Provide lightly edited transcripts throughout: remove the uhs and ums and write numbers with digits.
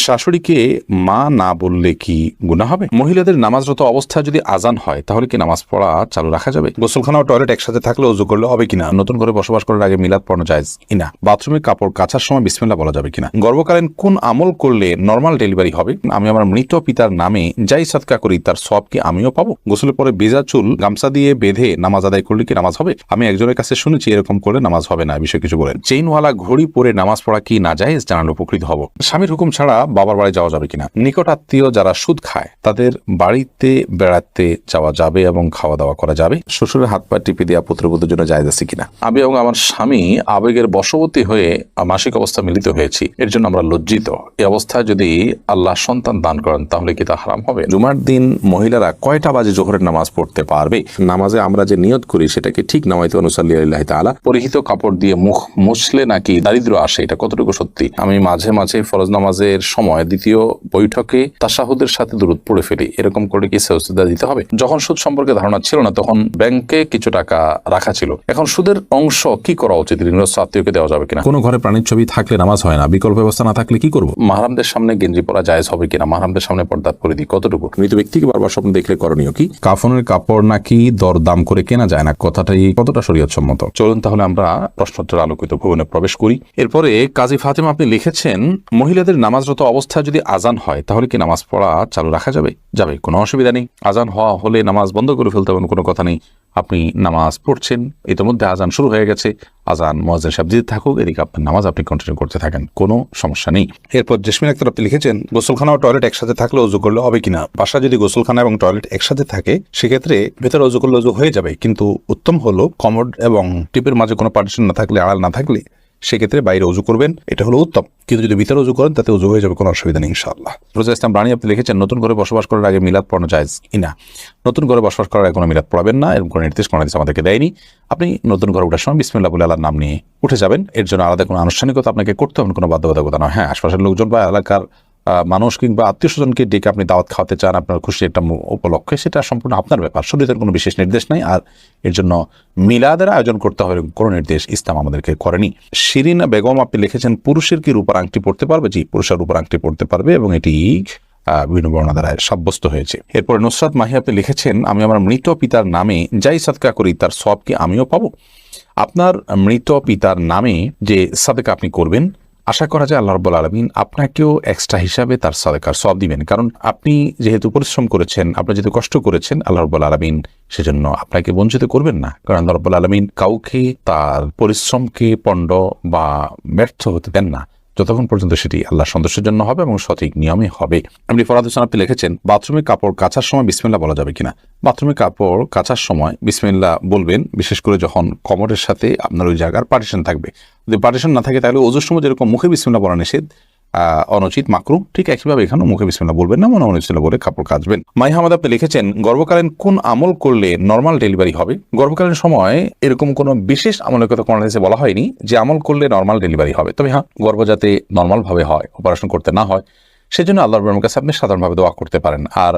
শাশুড়িকে মা না বললে কি গুনাহ হবে? মহিলাদের নামাজরত অবস্থা যদি আজান হয় তাহলে কি নামাজ পড়া চালু রাখা যাবে? গোসলখানা ও টয়লেট একসাথে থাকলে ওযু করলে হবে কিনা? নতুন করে বসবাস করার আগে মিলাদ পড়ানো জায়েজ কিনা? বাথরুমে কাপড় কাচার সময় বিসমিল্লাহ বলা যাবে কিনা? গর্ভকালীন কোন আমল করলে নরমাল ডেলিভারি হবে? আমি আমার মৃত পিতার নামে যাই সাদকা করি তার সওয়াব কি আমিও পাবো? গোসলের পরে ভেজা চুল গামছা দিয়ে বেঁধে নামাজ আদায় করলে কি নামাজ হবে? আমি একজনের কাছে শুনেছি এরকম করলে নামাজ হবে না, বিষয়ে কিছু বলেন। চেইনওয়ালা ঘড়ি পরে নামাজ পড়া কি নাজায়েজ? জানালে উপকৃত হব। স্বামীর হুকুম ছাড়া বাবার বাড়ি যাওয়া যাবে কিনা? নিকট আত্মীয় যারা সুদ খায় তাদের বাড়িতে বেড়াতে যাওয়া যাবে এবং খাওয়া দাওয়া করা যাবে? শ্বশুরের হাত পা টিপে দেওয়া পুত্রবধূর জন্য জায়েজ আছে কিনা? আমি এবং আমার স্বামী আবেগের বশবর্তী হয়ে মাসিক অবস্থা মিলিত হয়েছি, এর জন্য আমরা লজ্জিত। এই অবস্থায় যদি আল্লাহ সন্তান দান করেন তাহলে কি তা হারাম হবে? জুমার দিন মহিলারা কয়টা বাজে জোহরের নামাজ পড়তে পারবে? নামাজে আমরা যে নিয়ত করি সেটাকে ঠিক নামাইতে অনুসাল্লি আল্লাহি তাআলা পরিহিত কাপড় দিয়ে মুখ মুছলে নাকি দারিদ্র আসে, এটা কতটুকু সত্যি? আমি মাঝে মাঝে ফরজ নামাজের সময় দ্বিতীয় বৈঠকে তাশাহুদের সাথে দুরূদ পড়ে ফেলি, এরকম করে কি সেজদা দিতে হবে? যখন সুদ সম্পর্কে ধারণা ছিল না তখন ব্যাংকে কিছু টাকা রাখা ছিল, এখন সুদের অংশ কি করা উচিত? ঋণগ্রস্ত আত্মীয়কে দেওয়া যাবে কিনা? কোনো ঘরে প্রাণীর ছবি থাকলে নামাজ হয় না, বিকল্প ব্যবস্থা না থাকলে কি করব? মাহরামদের সামনে গেঞ্জি পরা জায়েজ হবে কিনা? মাহরামদের সামনে পর্দা পরিধি কতটুকু? মৃত ব্যক্তিকে বারবার স্বপ্ন দেখলে করণীয় কি? কাফনের কাপড় নাকি দরদাম করে কেনা যায় না, কথাটাই কতটা শরীয়ত সম্মত? চলুন তাহলে আমরা প্রশ্নোত্তর আলোকিত ভবনে প্রবেশ করি। এরপরে কাজী ফাতেমা আপনি লিখেছেন, মহিলাদের নামাজরত অবস্থা যদি আজান হয় তাহলে কি নামাজ পড়া চালু রাখা যাবে? যাবে, কোনো অসুবিধা নেই। আজান হওয়া হলে নামাজ বন্ধ করে ফেলতে হবে, কোনো কথা নেই। আপনি নামাজ পড়ছেন, ইতিমধ্যে আজান শুরু হয়ে গেছে, আজান মুয়াজ্জিন সাহেব দিতে থাকুক, এদিকে আপনার নামাজ আপনি কন্টিনিউ করতে থাকেন, কোনো সমস্যা নেই। এরপর জেসমিন আক্তার আপনি লিখেছেন, গোসলখানা ও টয়লেট একসাথে থাকলে ওযু করলে হবে কিনা? বাসা যদি গোসলখানা এবং টয়লেট একসাথে থাকে সেক্ষেত্রে ভেতরে ওযু করলে ওযু হয়ে যাবে, কিন্তু উত্তম হলো কমোড এবং টিপের মাঝে কোনো পার্টিশন না থাকলে, আড়াল না থাকলে সেক্ষেত্রে বাইরে ওযু করবেন, এটা হলো উত্তম। কিন্তু যদি ভিতরে ওযু করেন তাতে ওযু হয়ে যাবে, কোনো অসুবিধা নেই ইনশাআল্লাহ। রোজা ইসলাম রানী আপনি লিখেছেন, নতুন করে বসবাস করার আগে মিলাদ পড়ানো জায়েজ কিনা? নতুন করে বসবাস করার আগে কোনো মিলাদ পড়াবেন না, এরকম কোনো নির্দেশ কোনো হাদিস আমাদেরকে দেয়নি। আপনি নতুন ঘরে ওঠার সময় বিসমিল্লাহ বলে আল্লাহর নাম নিয়ে উঠে যাবেন, এর জন্য আলাদা কোনো আনুষ্ঠানিকতা আপনাকে করতে হবে, কোনো বাধ্যবাধকতা নয়। হ্যাঁ, আশপাশের লোকজন বা এলাকার মানুষ কিংবা আত্মীয় স্বজনকে ডেকে আপনি দাওয়াত খাওয়াতে চান আপনার খুশি একটা উপলক্ষে, সেটা সম্পূর্ণ আপনার ব্যাপার, শরীয়তের কোনো বিশেষ নির্দেশ নাই। আর এর জন্য মিলাদের আয়োজন করতে হবে কোনো নির্দেশ ইসলাম আমাদেরকে করেনি। শিরিনা বেগম আপনি লিখেছেন, পুরুষের কি রূপার আংটি পড়তে পারবে? জি, পুরুষের রূপার আংটি পড়তে পারবে এবং এটি বিভিন্ন বর্ণনা দ্বারা সাব্যস্ত হয়েছে। এরপরে নুসরাত মাহি আপনি লিখেছেন, আমি আমার মৃত পিতার নামে যাই সাদকা করি তার সওয়াব কি আমিও পাবো? আপনার মৃত পিতার নামে যে সাদকা আপনি করবেন, আশা করা যায় আল্লাহ রাব্বুল আলামিন আপনাকেও এক্সট্রা হিসাবে তার সাদকার সওয়াব দিবেন, কারণ আপনি যেহেতু পরিশ্রম করেছেন, আপনি যেহেতু কষ্ট করেছেন, আল্লাহ রাব্বুল আলামিন সেজন্য আপনাকে বঞ্চিত করবেন না, কারণ আল্লাহ রাব্বুল আলামিন কাউকে তার পরিশ্রমকে পণ্ড বা ব্যর্থ হতে দেন না যতক্ষণ পর্যন্ত সেটি আল্লাহ সন্তুষ্টের জন্য হবে এবং সঠিক নিয়মে হবে। এমনি ফরহাদ হোসেন আপনি লিখেছেন, বাথরুমে কাপড় কাচার সময় বিসমিল্লাহ বলা যাবে কিনা? বাথরুমে কাপড় কাচার সময় বিসমিল্লাহ বলবেন, বিশেষ করে যখন কমোডের সাথে আপনার ওই জায়গার পার্টিশন থাকবে। যদি পার্টিশন না থাকে তাহলে ওযুর সময় যেরকম মুখে বিসমিল্লাহ বলা নিষেধ, অনুচিত, মাকরুহ, ঠিক একইভাবে এখানেও মুখে বিসমিল্লাহ বলবেন না, মনে বিসমিল্লাহ বলে কাপড় কাচবেন। মাইহামাদ আপনি লিখেছেন, গর্ভকালীন কোন আমল করলে নরমাল ডেলিভারি হবে? গর্ভকালীন সময় এরকম কোনো বিশেষ আমলের কথা কোনো হাদিসে বলা হয়নি যে আমল করলে নরমাল ডেলিভারি হবে। তবে হ্যাঁ, গর্ভ যাতে নরমাল ভাবে হয়, অপারেশন করতে না হয়, সেজন্য আল্লাহর রহমতের কাছে আপনি সাধারণভাবে দোয়া করতে পারেন। আর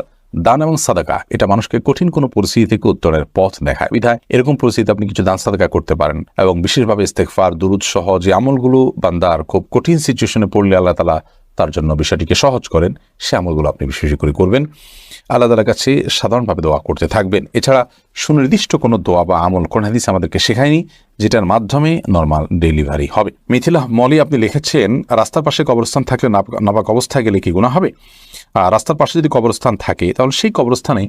দান এবং সাদাকা এটা মানুষকে কঠিন কোনো পরিস্থিতি থেকে উত্তরের পথ দেখায়, বিধায় এরকম পরিস্থিতিতে আপনি কিছু দান সাদাকা করতে পারেন এবং বিশেষভাবে ইস্তেগফার, দুরূদ সহ যে আমলগুলো বান্দার খুব কঠিন সিচুয়েশনে পড়লে আল্লাহ তাআলা তার জন্য বিষয়টিকে সহজ করেন, সে আমলগুলো আপনি বিশেষ করে করবেন। আল্লাহ তাআলার কাছে সাধারণভাবে দোয়া করতে থাকবেন। এছাড়া সুনির্দিষ্ট কোনো দোয়া বা আমল কোন হাদিস আমাদেরকে শেখায়নি যেটার মাধ্যমে নরমাল ডেলিভারি হবে। মিথিলা মলি আপনি লিখেছেন, রাস্তার পাশে কবরস্থান থাকলে নাপাক অবস্থায় গেলে কি গুনাহ হবে? রাস্তার পাশে যদি কবরস্থান থাকে তাহলে সেই কবরস্থানে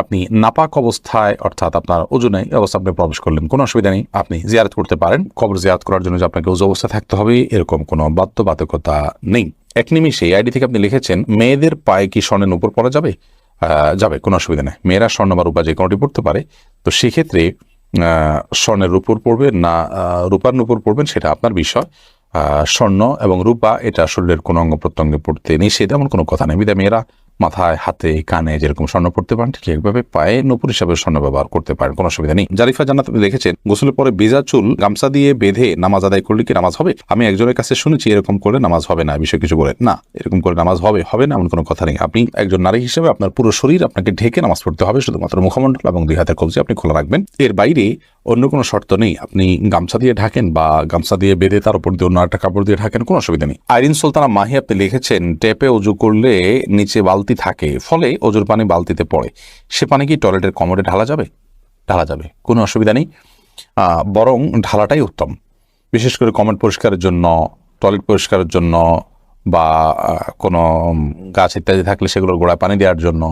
আপনি নাপাক অবস্থায়, অর্থাৎ আপনার ওযু নেই অবস্থা আপনি প্রবেশ করলেন, কোনো অসুবিধা নেই, আপনি জিয়ারত করতে পারেন। কবর জিয়ারত করার জন্য যে আপনাকে ওযু অবস্থা থাকতে হবে এরকম কোনো বাধ্যবাধকতা নেই। এক নিমিষে আইডি থেকে আপনি লিখেছেন, মেয়েদের পায়ে কি স্বর্ণের উপর পরা যাবে? যাবে, কোনো অসুবিধা নেই। মেয়েরা স্বর্ণ বা রূপা যে কোনোটি পড়তে পারে, তো সেক্ষেত্রে স্বর্ণের উপর পড়বেন না রূপার উপর পড়বেন সেটা আপনার বিষয়। স্বর্ণ এবং রূপা এটা শরীরের কোনো অঙ্গ প্রত্যঙ্গে পড়তে নিষেধ, এমন কোনো কথা নেই। বিধায় মেয়েরা মাথায়, হাতে, কানে যেরকম স্বর্ণ পড়তে পারেন ঠিক একভাবে পায়ে নূপুর হিসাবে স্বর্ণ ব্যবহার করতে পারেন, কোনো অসুবিধা নেই। জারিফা জান্নাত আপনি লিখেছেন, গোসলের পরে ভেজা চুল গামছা দিয়ে বেঁধে নামাজ আদায় করলে কি নামাজ হবে? আমি একজনের কাছে শুনেছি এরকম করে নামাজ হবে না, বিষয়ে কিছু বলেন। না, এরকম করে নামাজ হবে না এমন কোনো কথা নেই। আপনি একজন নারী হিসেবে আপনার পুরো শরীর আপনাকে ঢেকে নামাজ পড়তে হবে, শুধুমাত্র মুখমণ্ডল এবং দুই হাতের কবজি আপনি খোলা রাখবেন। এর বাইরে অন্য কোনো শর্ত নেই। আপনি গামছা দিয়ে ঢাকেন বা গামছা দিয়ে বেঁধে তার উপর দিয়ে অন্য একটা কাপড় দিয়ে ঢাকেন, কোনো অসুবিধা নেই। আইরিন সুলতানা মাহি আপনি লিখেছেন, ট্যাপে অজু করলে নিচে বালতি থাকে, ফলে অজুর পানি বালতিতে পড়ে, সে পানি কি টয়লেটের কমোডে ঢালা যাবে? ঢালা যাবে, কোনো অসুবিধা নেই। বরং ঢালাটাই উত্তম, বিশেষ করে কমোড পরিষ্কারের জন্য, টয়লেট পরিষ্কারের জন্য, বা কোনো গাছ ইত্যাদি থাকলে সেগুলোর গোড়ায় পানি দেওয়ার জন্য,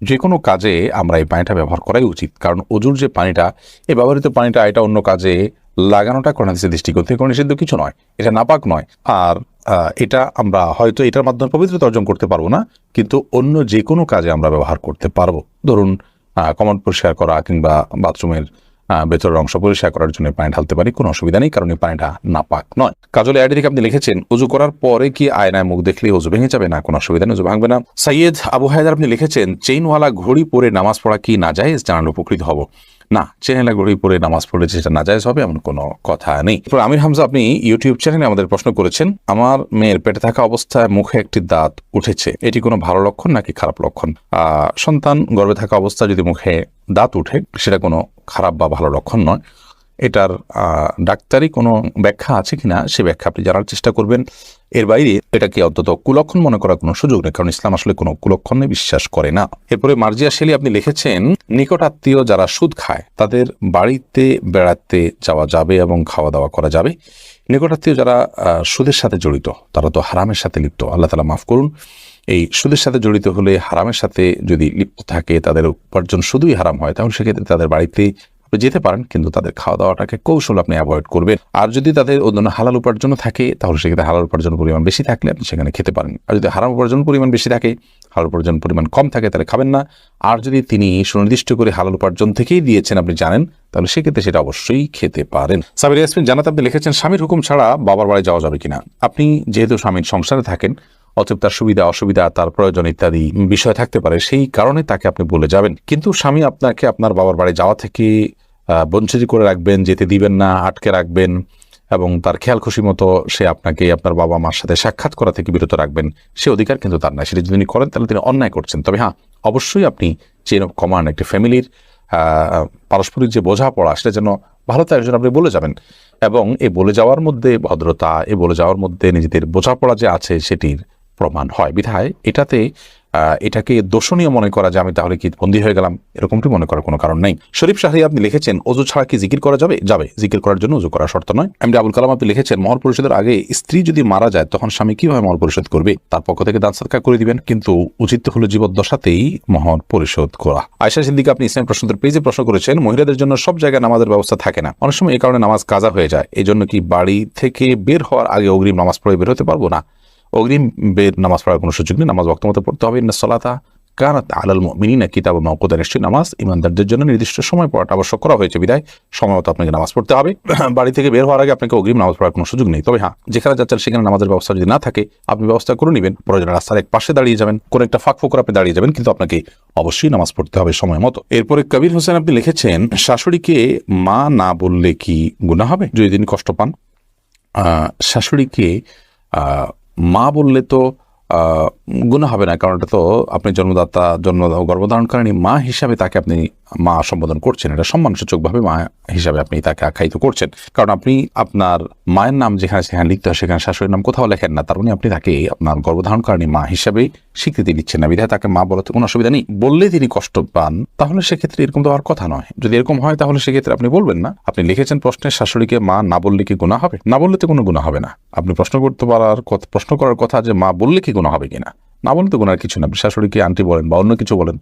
যে কোনো কাজে আমরা এই পানিটা ব্যবহার করাই উচিত। কারণ অজুর যে পানিটা, এই ব্যবহৃত পানিটা, এটা অন্য কাজে লাগানোটা কোরআন হাদিসের দৃষ্টিকোণ থেকে কোনো নিষিদ্ধ কিছু নয়, এটা নাপাক নয়। আর এটা আমরা হয়তো এটার মাধ্যমে পবিত্রতা অর্জন করতে পারবো না, কিন্তু অন্য যে কোনো কাজে আমরা ব্যবহার করতে পারবো। ধরুন কমোড পরিষ্কার করা কিংবা বাথরুমের ভেতরের অংশ পরিষ্কার করার জন্য পানি ঢালতে পারি, কোনো অসুবিধা নেই, কারণ এই পানিটা নাপাক নয়। কাজল আইডি থেকে আপনি লিখেছেন, উজু করার পরে কি আয়নায় মুখ দেখলে উজু ভেঙে যাবে? না, কোনো অসুবিধা নেই, উজু ভাঙবে না। সৈয়দ আবু হায়দার আপনি লিখেছেন, চেইনওয়ালা ঘড়ি পরে নামাজ পড়া কি নাজায়েজ? জানালে উপকৃত হব। না, চেইনওয়ালা ঘড়ি পরে নামাজ পড়লে সেটা নাজায়েজ হবে এমন কোনো কথা নেই। আমির হামজা আপনি ইউটিউব চ্যানেলে আমাদের প্রশ্ন করেছেন, আমার মেয়ের পেটে থাকা অবস্থায় মুখে একটি দাঁত উঠেছে, এটি কোনো ভালো লক্ষণ নাকি খারাপ লক্ষণ? সন্তান গর্ভে থাকা অবস্থায় যদি মুখে দাঁত উঠে, সেটা কোনো খারাপ বা ভালো লক্ষণ নয়। এটার ডাক্তারি কোনো ব্যাখ্যা আছে কিনা সে ব্যাখ্যা আপনি জানার চেষ্টা করবেন। এর বাইরে এটাকে অন্তত কুলক্ষণ মনে করার কোনো সুযোগ নেই, কারণ ইসলাম আসলে কোনো কুলক্ষণে বিশ্বাস করে না। এরপরে মার্জিয়া শেলি আপনি লিখেছেন, নিকট আত্মীয় যারা সুদ খায় তাদের বাড়িতে বেড়াতে যাওয়া যাবে এবং খাওয়া দাওয়া করা যাবে। নিকট আত্মীয় যারা সুদের সাথে জড়িত তারা তো হারামের সাথে লিপ্ত, আল্লাহ তাআলা মাফ করুন। এই সুদের সাথে জড়িত হলে, হারামের সাথে যদি লিপ্ত থাকে, তাদের উপার্জন শুধুই হারাম হয়, তাহলে সেক্ষেত্রে তাদের বাড়িতে যেতে পারেন, কিন্তু তাদের খাওয়া দাওয়াটাকে কৌশল আপনি অ্যাভয়েড করবেন। আর যদি তাদের অন্য হালাল উপার্জন থাকে, তাহলে সেক্ষেত্রে হালাল উপার্জন পরিমাণ বেশি থাকলে আপনি সেখানে খেতে পারেন। আর যদি হারাম উপার্জন পরিমাণ বেশি থাকে, হালাল উপার্জন পরিমাণ কম থাকে, তাহলে খাবেন না। আর যদি তিনি সুনির্দিষ্ট করে হালাল উপার্জন থেকেই দিয়েছেন, আপনি জানেন, তাহলে সেক্ষেত্রে সেটা অবশ্যই খেতে পারেন। সাবির ইয়াসমিন জানাত আপনি লিখেছেন, স্বামীর হুকুম ছাড়া বাবার বাড়ি যাওয়া যাবে কিনা? আপনি যেহেতু স্বামীর সংসারে থাকেন, অতএব তার সুবিধা অসুবিধা, তার প্রয়োজন ইত্যাদি বিষয় থাকতে পারে, সেই কারণে তাকে আপনি বলে যাবেন। কিন্তু স্বামী আপনাকে আপনার বাবার বাড়ি যাওয়া থেকে বঞ্চিত করে রাখবেন, যেতে দিবেন না, আটকে রাখবেন, এবং তার খেয়াল খুশি মতো সে আপনাকে আপনার বাবা মার সাথে সাক্ষাৎ করা থেকে বিরত রাখবেন, সে অধিকার কিন্তু তার নাই। সেটা যদি তিনি করেন তাহলে তিনি অন্যায় করছেন। তবে হ্যাঁ, অবশ্যই আপনি চেইন অফ কমান্ড, একটি ফ্যামিলির পারস্পরিক যে বোঝাপড়া, সেটা যেন ভালো তার জন্য আপনি বলে যাবেন। এবং এই বলে যাওয়ার মধ্যে ভদ্রতা, এই বলে যাওয়ার মধ্যে নিজেদের বোঝাপড়া যে আছে সেটির প্রমাণ হয়। বিধায় এটাকে দোষণীয় মনে করা যে আমি তাহলে কি বন্দী হয়ে গেলাম, এরকমটি মনে করার কোনো কারণ নেই। শরীফ শাহরি আপনি লিখেছেন, অজু ছাড়া কি জিকির করা যাবে? যাবে, জিকির করার জন্য অজু করা শর্ত নয়। এমডি আবুল কালাম আপনি লিখেছেন, মহর পরিশোধের আগে স্ত্রী যদি মারা যায় তখন স্বামী কিভাবে মহর পরিশোধ করবে? তার পক্ষ থেকে দান সদকা করে দিবেন, কিন্তু উচিত হলো জীবদ্দশাতেই মহর পরিশোধ করা। আয়েশা সিদ্দিকা আপনি ইসলাম প্রশ্নের পেজে প্রশ্ন করেছেন, মহিলাদের জন্য সব জায়গায় নামাজের ব্যবস্থা থাকে না, অনেক সময় এই কারণে নামাজ কাজা হয়ে যায়, এই জন্য কি বাড়ি থেকে বের হওয়ার আগে অগ্রিম নামাজ পড়ে বের হতে পারবো? না, অগ্রিম বের নামাজ পড়ার কোনো সুযোগ নেই। নামাজ ওয়াক্ত মতো পড়তে হবে। ইন্নাস সালাতা কানাত আলাল মুমিনিনা কিতাবাম মাওকুতা, নিশ্চয়ই নামাজ ইমানদারদের জন্য নির্দিষ্ট সময় পড়াটা আবশ্যক করা হয়েছে, বিধায় সময় মতো আপনাকে নামাজ পড়তে হবে। বাড়ি থেকে বের হওয়ার আগে আপনাকে অগ্রিম নামাজ পড়ার কোনো সুযোগ নেই। তবে হ্যাঁ, যেখানে যাচ্ছেন সেখানে নামাজের ব্যবস্থা যদি না থাকে, আপনি ব্যবস্থা করে নেবেন। প্রয়োজনে রাস্তার এক পাশে দাঁড়িয়ে যাবেন, কোনো একটা ফাঁক ফোকর আপনি দাঁড়িয়ে যাবেন, কিন্তু আপনাকে অবশ্যই নামাজ পড়তে হবে সময় মতো। এরপরে কবির হোসেন আপনি লিখেছেন, শাশুড়িকে মা না বললে কি গুনাহ হবে যদি তিনি কষ্ট পান? শাশুড়িকে মা বললে তো গুনাহ হবে না, কারণ এটা তো আপনি গর্ভধারণকারিণী মা হিসাবে তাকে আপনি মা সম্বোধন করছেন, এটা সম্মানসূচকভাবে মা হিসাবে আপনি তাকে আখ্যায়িত করছেন। কারণ আপনি আপনার মায়ের নাম যেখানে সেখানে লিখতে হয়, সেখানে শাশুড়ির নাম কোথাও লেখেন না, তার মানে আপনি তাকে আপনার গর্ভধারণকারিণী মা হিসাবে স্বীকৃতি দিচ্ছেন না, বিধায় তাকে মা বলাতে কোনো অসুবিধা নেই। বললে তিনি কষ্ট পান, তাহলে সেক্ষেত্রে এরকম তো হওয়ার কথা নয়। যদি এরকম হয় তাহলে সেক্ষেত্রে আপনি বলবেন না। আপনি লিখেছেন প্রশ্নে, শাশুড়িকে মা না বললে কি গুনাহ হবে? না বললে তো কোনো গুনাহ হবে না। আপনি প্রশ্ন করার কথা যে মা বললে কি গুনাহ হবে কিনা, না বললে তো গুনার কিছু না। আপনি শাশুড়িকে আন্টি বলেন বা অন্য কিছু বলেন,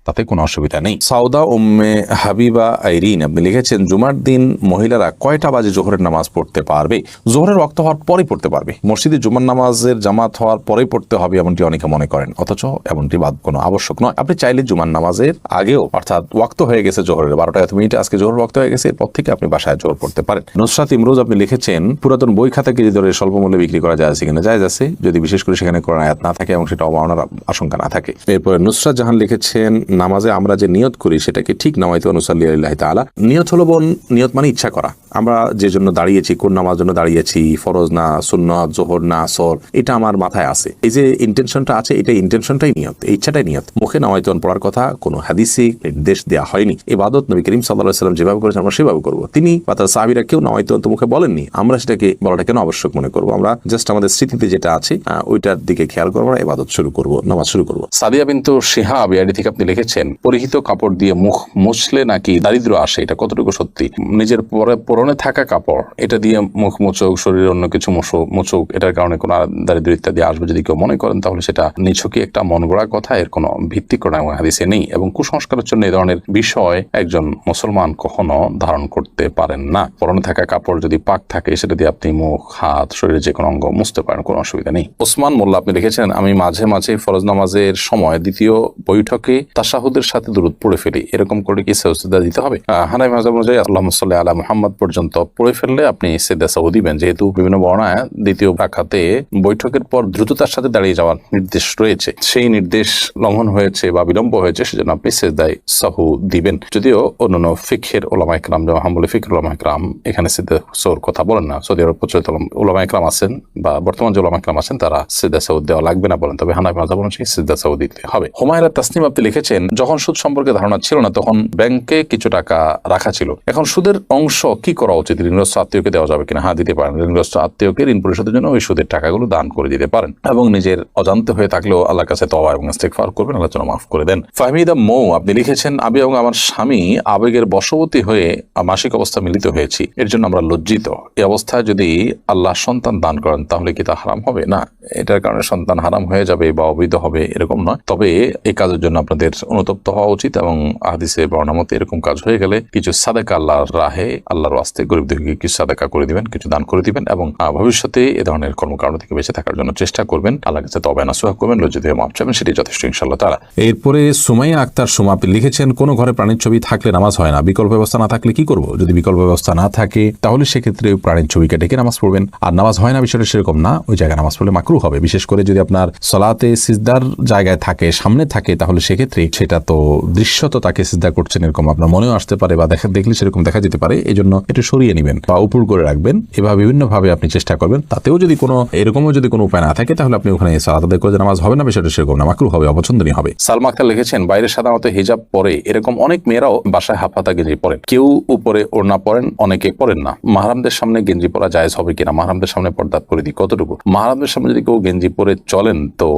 তাতে কোনো অসুবিধা নেই। সাউদা উম্মে হাবিবা আইরিন আপনি লিখেছেন, জুমার দিন মহিলারা কয়টা বাজে জোহরের নামাজ পড়তে পারবে? জোহরের ওয়াক্ত হওয়ার পরেই পড়তে পারবে। মসজিদে জুমার নামাজের জামাত হওয়ার পরেই পড়তে হবে এমনটি অনেকে মনে করেন, অথচ এমনটি কোনো আবশ্যক নয়। আপনি চাইলে জুমার নামাজের আগেও, অর্থাৎ ওয়াক্ত হয়ে গেছে জোহরের 12টা 1 মিনিটে, আজকে জোহর ওয়াক্ত হয়ে গেছে, এরপর থেকে আপনি বাসায় জোহর পড়তে পারেন। নুসরাত ইমরোজ আপনি লিখেছেন, পুরাতন বই খাতা কেজি ধরে স্বল্প মূল্যে বিক্রি করা যায় আছে কিনা? জায়েজ আছে, যদি বিশেষ করে সেখানে কোরআন আয়াত না থাকে এবং সেটা অবমাননার আশঙ্কা না থাকে। এরপরে নুসরাত জাহান লিখেছেন, নামাজে আমরা যে নিয়ত করি সেটাকে ঠিক নামাইতে অনুসাল্লি আল্লাহ তাআলা। নিয়ত হলো বোন, নিয়ত মানে ইচ্ছা করা। আমরা যে জন্য দাঁড়িয়েছি, কোন নামাজ জন্য দাঁড়িয়েছি, ফরজ না সুন্নাত, যোহর না আসর, এটা আমার মাথায় আছে। এই যে ইন্টেনশনটা আছে, এটা ইন্টেনশনটাই নিয়ত, ইচ্ছাটাই নিয়ত। মুখে নামায়তুন পড়ার কথা কোনো হাদিসে নির্দেশ দেওয়া হয়নি। ইবাদত নবী করিম সাল্লাল্লাহু আলাইহি ওয়াসাল্লাম যেভাবে করেছেন আমরা সেভাবে করবো। তিনি বা তার সাহাবীরা কেউ নামায়তুন তো মুখে বলেননি, আমরা সেটাকে বলাটা কেন আবশ্যক মনে করবো? আমরা জাস্ট আমাদের স্মৃতিতে যেটা আছে ওইটার দিকে খেয়াল করবো, আমরা ইবাদত শুরু করবো, নামাজ শুরু করবো। সাদিয়া বিনতু শিহাব ইয়াডি থেকে আপনি লিখেছেন, পরিহিত কাপড় দিয়ে মুখ মুছলে নাকি দারিদ্র আসে, এটা কতটুকু সত্যি? নিজের পরনে থাকা কাপড় এটা দিয়ে মুখ মুছুক, শরীরে অন্য কিছু মুছুক, এটার কারণে কোনো দারিদ্র ইত্যাদি আসবে যদি কেউ মনে করেন, তাহলে সেটা নিছকই একটা মন গড়া কথা, এর কোনো ভিত্তি কোনো হাদিসে নেই। এবং কুসংস্কারের জন্য এই ধরনের বিষয় একজন মুসলমান কখনো ধারণ করতে পারেন না। পরনে থাকা কাপড় যদি পাক থাকে, সেটা দিয়ে আপনি মুখ, হাত, শরীরের যে কোনো অঙ্গ মুছতে পারেন, কোনো অসুবিধা নেই। ওসমান মোল্লা আপনি লিখেছেন, আমি মাঝে মাঝে ফরজ নামাজের সময় দ্বিতীয় বৈঠকে তাশাহুদের সাথে দুরূদ পড়ে ফেলি, এরকম করে কি সাজদা দিতে হবে? হানাফি মাযহাব অনুযায়ী আল্লাহুম্মা সাল্লি আলা মুহাম্মদ পর্যন্ত পড়ে ফেললে আপনি সিজদা সাহু দিবেন, যেহেতু বিভিন্ন বর্ণনায় দ্বিতীয় রাকাতে বৈঠকের পর দ্রুততার সাথে দাঁড়িয়ে যাওয়ার নির্দেশ রয়েছে। সেই নির্দেশ লঙ্ঘন হয়েছে বা বিলম্ব হয়েছে, সেজন্য আপনি সিজদায়ে সাহু দিবেন। যদিও অন্যান্য ফিকহের উলামা ইকরাম, যেমন হাম্বলি ফিকহের উলামা ইকরাম এখানে সিজদা সাহুর কথা বলেন না। সৌদি আরব প্রচলিত উলামা ইকরাম আছেন বা বর্তমান যে উলামা ইকরাম আছেন, তারা সিজদা সাহু দেওয়া লাগবে না বলেন, তবে হানাফি মাযহাব অনুযায়ী সিজদা সাহু দিতে হবে। হুমায়রা তাসনিম আপনি লিখেছেন, যখন সুদ সম্পর্কে ধারণা ছিল না তখন ব্যাংকে কিছু টাকা রাখা ছিল, এখন সুদের অংশ কি করা উচিত? ঋণগ্রস্ত আত্মীয়কে দেওয়া যাবে কিনা? হ্যাঁ, দিতে পারেন। ঋণগ্রস্ত আত্মীয়কে ঋণ পরিশোধের জন্য ওই সুদের টাকাগুলো দান করে দিতে পারেন, এবং নিজের অজান্তে হয়ে থাকলেও আল্লাহর কাছে তওবা এবং ইস্তেগফার করবেন, আল্লাহ যেন মাফ করে দেন। ফাহমিদা মৌ আপনি লিখেছেন, আমি এবং আমার স্বামী আবেগের বশবর্তী হয়ে মাসিক অবস্থা মিলিত হয়েছি, এর জন্য আমরা লজ্জিত। এই অবস্থায় যদি আল্লাহ সন্তান দান করেন তাহলে কি তা হারাম হবে? না, এটার কারণে সন্তান হারাম হয়ে যাবে বা অবৈধ হবে এরকম নয়। তবে এই কাজের জন্য আপনাদের অনুতপ্ত হওয়া উচিত, এবং হাদিসে বর্ণনা মতে এরকম কাজ হয়ে গেলে কিছু সাদাকা আল্লাহর রাহে, আল্লাহর ওয়াস্তে গরিব দুঃখীকে কিছু সাদাকা করে দিবেন, কিছু দান করে দিবেন, এবং ভবিষ্যতে এ ধরনের কর্মকাণ্ড থেকে বেঁচে থাকার জন্য চেষ্টা করবেন। আল্লাহর কাছে তওবা নসুহা করবেন, লজ্জিত হয়ে মাফ চাইবেন, সেটাই যথেষ্ট ইনশাআল্লাহ তাআলা। এরপরে সুমাইয়া আক্তার সুমা আপনি লিখেছেন, কোনো ঘরে প্রাণীর ছবি থাকলে নামাজ হয় না, বিকল্প ব্যবস্থা না থাকলে কি করব? যদি বিকল্প ব্যবস্থা না থাকে তাহলে সেক্ষেত্রে প্রাণীর ছবিকে ডেকে নামাজ পড়বেন। আর নামাজ হয় না বিষয়টা সেরকম না, ওই জায়গায় নামাজ পড়লে মাকরুহ হবে। বিশেষ করে যদি আপনার সালাতে সিজদার জায়গায় থাকে, সামনে থাকে, তাহলে সেক্ষেত্রে সেটা তো দৃশ্যত তাকে সিজদা করছেন এরকম আপনার মনেও আসতে পারে, বা দেখলে সেরকম দেখা যেতে পারে। এই জন্য একটু সরিয়ে নেবেন বা উপর করে রাখবেন। এভাবে বিভিন্ন ভাবে আপনি চেষ্টা করবেন। তাতেও যদি কোনো এরকমও যদি কোনো উপায় না থাকে, তাহলে আপনি ওখানে সালাত আদায় করে নামাজ হবে না, বিষয়টা সেরকম না, মাকরুহ হবে, অপছন্দনীয় হবে। সালমা আক্তার লিখেছেন, বাইরে সাধারণত হিজাব পরে, এরকম অনেক মেয়েরাও বাসায় হাফ হাতা গেঞ্জি পরেন, কেউ উপরে ওড়না পরেন, অনেকে পরেন না। মাহরামদের সামনে গেঞ্জি পরা জায়েজ হবে কিনা? মাহরামদের সামনে পর্দা করে দিই কতটুকু? মাহরামদের সামনে যদি কেউ গেঞ্জি পরে চলেন তো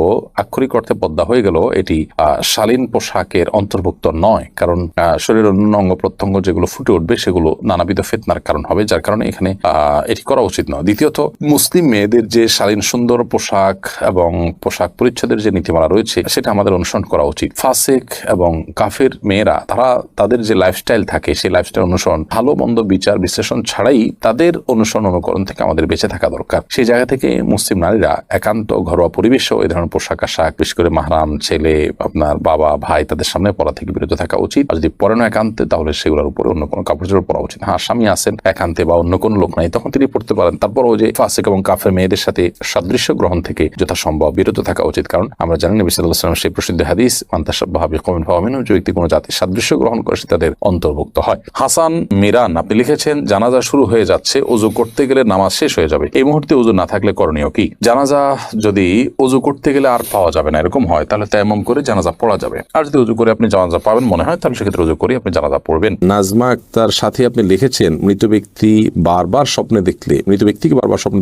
আক্ষরিক অর্থে পর্দা হয়ে গেল, এটি শালীন পোশাকের অন্তর্ভুক্ত নয়, কারণ শরীরের অন্য অঙ্গ প্রত্যঙ্গ যেগুলো ফুটে উঠবে সেগুলো নানাবিধ ফিতনার কারণ হবে, যার কারণে এখানে এটি করা উচিত নয়। দ্বিতীয়ত, মুসলিম মেয়েদের যে শালীন সুন্দর পোশাক এবং পোশাক পরিচ্ছদের যে নীতিমালা রয়েছে সেটা আমাদের অনুসরণ করা উচিত। ফাসিক এবং কাফের মেয়েরা তারা তাদের যে লাইফস্টাইল থাকে সেই লাইফস্টাইল অনুসরণ, ভালো মন্দ বিচার বিশ্লেষণ ছাড়াই তাদের অনুসরণ অনুকরণ থেকে আমাদের বেঁচে থাকা দরকার। সেই জায়গা থেকে মুসলিম নারীরা একান্ত ঘরোয়া পরিবেশেও এই ধরনের পোশাক আশাক, বিশেষ করে মাহরাম ছেলে, আপনার বাবা ভাই, তাদের সামনে পরা থেকে বিরত থাকা উচিত। আর যদি পরে না একান্তে, তাহলে সেগুলোর উপরে অন্য কোনো কাপড় চোপড় পরা উচিত। হ্যাঁ, স্বামী আছেন একান্তে বা অন্য কোনো লোক নাই, তখন তিনি পড়তে পারেন। তারপরও যে ফাসিক এবং কাফের মেয়েদের সাথে সাদৃশ্য গ্রহণ থেকে যথাসম্ভব বিরত থাকা উচিত, কারণ আমরা জানি নবী সাল্লাল্লাহু আলাইহি ওয়াসাল্লাম সেই প্রসিদ্ধ হাদিস, মান তাশাব্বাহা বিকওমিন ফাহুয়া মিনহুম, যে ব্যক্তি কোনো জাতির সাদৃশ্য গ্রহণ করে সে তাদের অন্তর্ভুক্ত হয়। হাসান মিরান আপনি লিখেছেন, জানাজা শুরু হয়ে যাচ্ছে, ওযু করতে গেলে নামাজ শেষ হয়ে যাবে, এই মুহূর্তে ওযু না থাকলে করণীয় কি? জানাজা যদি ওযু করতে গেলে আর পাওয়া যাবে না এরকম হয়, তাহলে তায়াম্মুম করে জানাজা পড়া যাবে। আর যদি ওযু করে আপনি জানাজা পাবেন মনে হয়, তাহলে সেক্ষেত্রে ওযু করে আপনি জানাজা পড়বেন। নাজমা আক্তার সাথে আপনি লিখেছেন, মৃত ব্যক্তিকে বারবার স্বপ্নে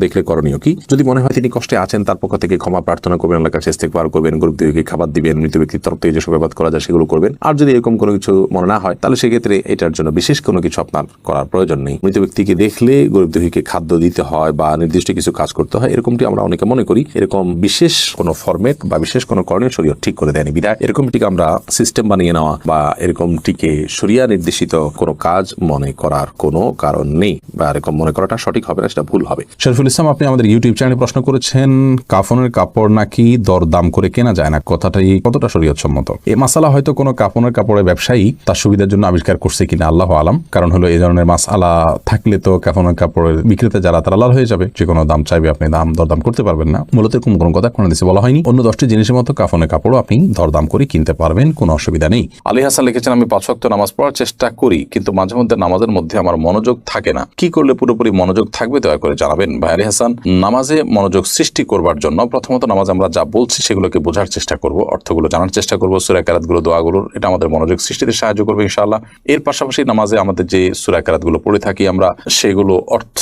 দেখলে করণীয় কি? যদি মনে হয় তিনি কষ্টে আছেন, তার পক্ষ থেকে ক্ষমা প্রার্থনা করবেন, আল্লাহর কাছে ইস্তেগফার করবেন, গরিব দুঃখীকে খাবার দিবেন, মৃত ব্যক্তির তরফ থেকে যেসব ইবাদত করা যায় সেগুলো করবেন। আর যদি এরকম কোনো কিছু মনে না হয়, তাহলে সেক্ষেত্রে এটার জন্য বিশেষ কোনো কিছু আপনার করার প্রয়োজন নেই। মৃত ব্যক্তিকে দেখলে গরিব দুঃখীকে খাদ্য দিতে হয় বা নির্দিষ্ট কিছু কাজ করতে হয়, এরকমটি আমরা অনেকে মনে করি। এরকম বিশেষ কোনো ফরম্যাট বা বিশেষ কোনো করণীয় শরীয়ত ঠিক করে দেয়নি, বিধায় এরকমটিকে আমরা সিস্টেম বানিয়ে নেওয়া বা এরকমটিকে শরিয়া নির্দেশিত কোনো কাজ মনে করার কোনো কারণ নেই, বা এরকম মনে করাটা সঠিক হবে না, সেটা ভুল হবে। শরীফুল ইসলাম আপনি আমাদের ইউটিউব চ্যানেলে প্রশ্ন করেছেন, কাফনের কাপড় নাকি দরদাম করে কেনা যায় না, কথাটাই কতটা শরীয়ত সম্মত? এই মাসালা হয়তো কোনো কাফনের কাপড়ের ব্যবসায়ী তার সুবিধার জন্য আবিষ্কার করছে কিনা আল্লাহু আলাম। কারণ হলো এই ধরনের মাসালা থাকলে তো কাফনের কাপড়ের বিক্রেতা যারা তারা লাল হয়ে যাবে, যে কোনো দাম চাইবে, আপনি দরদাম করতে পারবেন না। মূলত এরকম কোনো কথা কোন হাদিসে বলা হয়নি। অন্য 10টি জিনিসের মতো কাফনের কাপড়ও আপনি দরদাম করে কিনতে পারবেন, কোনো অসুবিধা নেই। আলী হাসান লিখেছেন, আমি 5 ওয়াক্ত নামাজ পড়ার চেষ্টা করি, কিন্তু মাঝে মধ্যে নামাজের মধ্যে আমার মনোযোগ থাকে না। কি করলে পুরোপুরি মনোযোগ থাকবে দয়া করে জানাবেন। ভাই আলী হাসান, নামাজে মনোযোগ সৃষ্টি করবার জন্য প্রথমত নামাজ আমরা যা বলছি সেগুলোকে বোঝার চেষ্টা করব, অর্থগুলো জানার চেষ্টা করব, সূরা কারাতগুলো, দোয়াগুলোর, এটা আমাদের মনোযোগ সৃষ্টিতে সাহায্য করবে ইনশাআল্লাহ। এর পাশাপাশি নামাজে আমাদের যে সূরা কারাতগুলো পড়ে থাকি আমরা সেগুলো অর্থ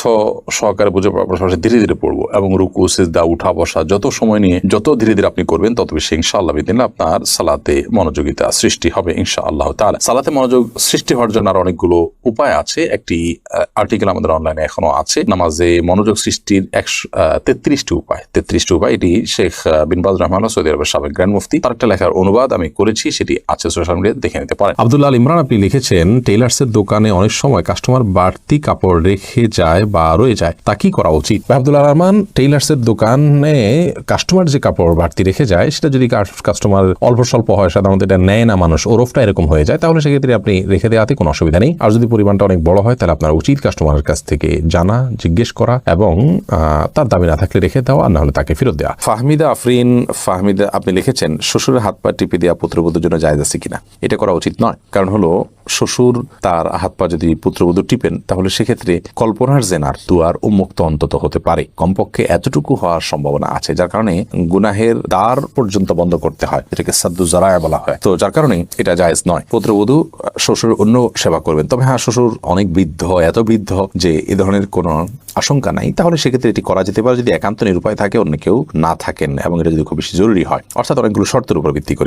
সহকারে বুঝে পাশাপাশি ধীরে ধীরে পড়বো এবং রুকু, সিজদা, উঠা বসা যত সময় নিয়ে যত ধীরে ধীরে আপনি করবেন তত বেশি ইনশাআল্লাহ বিদিন আপনার সালাতে মনোযোগিতা সৃষ্টি হবে ইনশাআল্লাহ তাআলা। সালাতে মনোযোগ সৃষ্টি হওয়ার জন্য আর অনেকগুলো উপায় আছে। একটি আর্টিকেল আমাদের অনলাইনে এখনো আছে, নামাজে মনোযোগ সৃষ্টির 33টি উপায়। এটি শেখ বিন বাজ রাহমাহুল্লাহ, সৌদি আরবের সাবেক গ্র্যান্ড মুফতি, তার একটা লেখার অনুবাদ আমি করেছি, সেটি আছে সোশ্যাল মিডিয়াতে, দেখে নিতে পারেন। আব্দুল্লাহ আল ইমরান আপনি লিখেছেন, টেইলার্সের দোকানে অনেক সময় কাস্টমার বাড়তি কাপড় রেখে যায় বা রয়ে যায়, তা কি করা উচিত? আব্দুল্লাহ রহমান, টেইলার্সের দোকানে কাস্টমার যে কাপড় বাড়তি রেখে যায় সেটা যদি কাস্টমার অল্প স্বল্প হয়, সাধারণত এটা নেয় না মানুষ, ওরফটা এরকম হয়ে যায়, তাহলে সেক্ষেত্রে আপনি রেখে দেওয়াতে কোনো অসুবিধা নেই। আর যদি পরিমাণটা অনেক বড় হয় তাহলে আপনার উচিত কাস্টমারের কাছ থেকে জানা, জিজ্ঞেস করা এবং তার দাবি না থাকলে রেখে দেওয়া, আর না হলে তাকে ফেরত দেওয়া। ফাহমিদা আফরিন, ফাহমিদা আপনি লিখেছেন, শ্বশুরের হাত পা টিপে দেওয়া পুত্রবধূর জন্য জায়েজ আছে কিনা? এটা করা উচিত নয়। কারণ হলো শ্বশুর তার হাত পা যদি পুত্রবধূ টিপেন তাহলে সেক্ষেত্রে কল্পনার জেনার দুয়ার উন্মুক্ত অন্তত হতে পারে, কমপক্ষে এতটুকু হওয়ার সম্ভাবনা আছে, যার কারণে গুনাহের দ্বার পর্যন্ত বন্ধ করতে হয়, এটাকে সাদ্দু জারায়া বলা হয়। তো যার কারণে এটা জায়েজ নয়। পুত্রবধূ শ্বশুর অন্য সেবা করবেন, তবে হ্যাঁ শ্বশুর অনেক বৃদ্ধ, এত বৃদ্ধ যে এ ধরনের কোনো আশঙ্কা নাই, তাহলে সেক্ষেত্রে এটি করা যেতে পারে যদি একান্ত নিরুপায় থাকে, অন্য কেউ না থাকেন এবং এটা যদি খুব বেশি জরুরি হয়, অর্থাৎ অনেকগুলো শর্তের উপর ভিত্তি করে।